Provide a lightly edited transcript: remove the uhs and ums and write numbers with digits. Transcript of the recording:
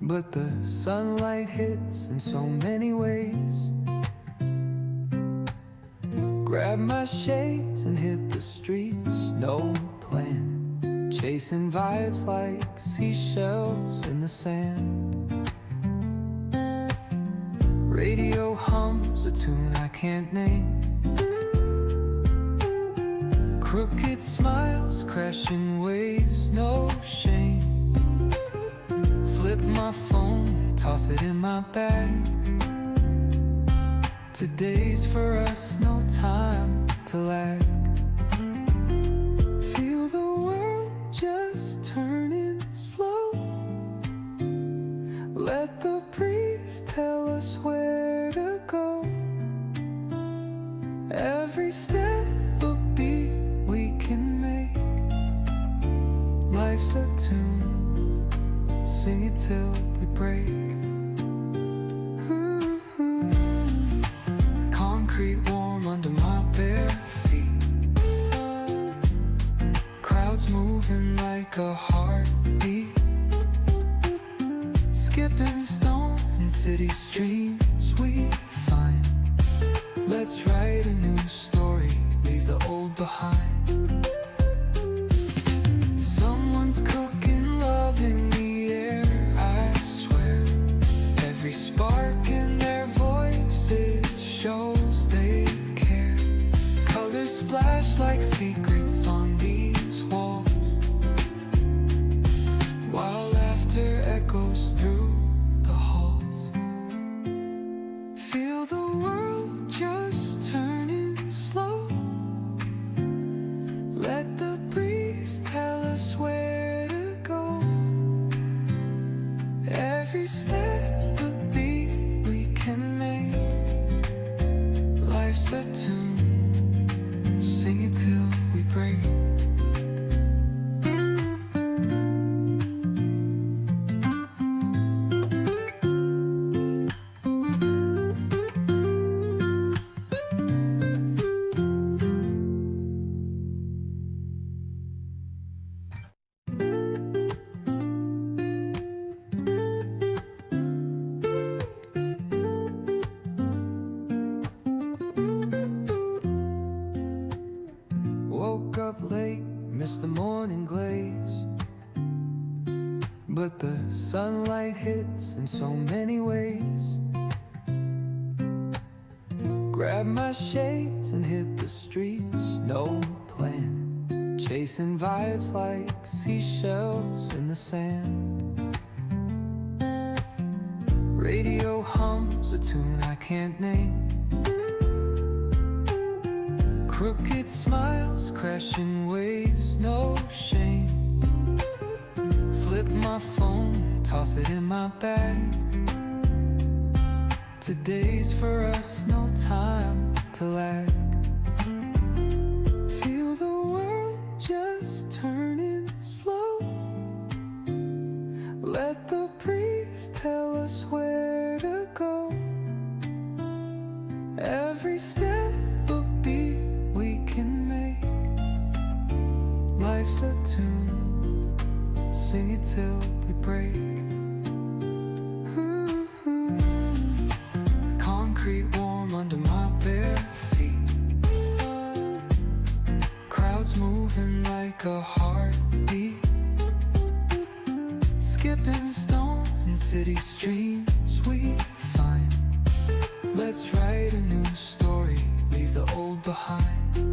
but the sunlight hits in so many ways. Grab my shades and hit the streets, no plan, chasing vibes like seashells in the sand. Radio hums a tune I can't name. Crooked smiles, crashing waves, no shame. Flip my phone, toss it in my bag. Today's for us, no time to lag. Feel the world just turning slow. Let the breeze tell us where to go. Every step a beat we can make. Life's a tune, sing it till we break. Concrete warm under my bare feet. Crowds moving like a heartbeat. Skipping stones in city streams we find. Let's write a new story, leave the old behind. Someone's cooking love in the air, I swear. Every spark in their voices shows they care. Colors splash like secrets on these walls, while laughter echoes through the halls. Feel the world just turning slow. Let the breeze tell us where to go. Every step a beat we can make. Life's a tune, sing it till we break. Woke up late, missed the morning glaze, but the sunlight hits in so many ways. Grab my shades and hit the streets, no plan, chasing vibes like seashells in the sand. Radio hums a tune I can't name. Crooked smiles, crashing waves, no shame. Flip my phone, toss it in my bag. Today's for us, no time to lag. Feel the world just turning slow. Let the breeze tell us where to go. Every step a beat we can make. Life's a tune, sing it till we break. Concrete warm under my bare feet. Crowds moving like a heartbeat. Skipping stones in city streams we find. Let's write a new story, leave the old behind.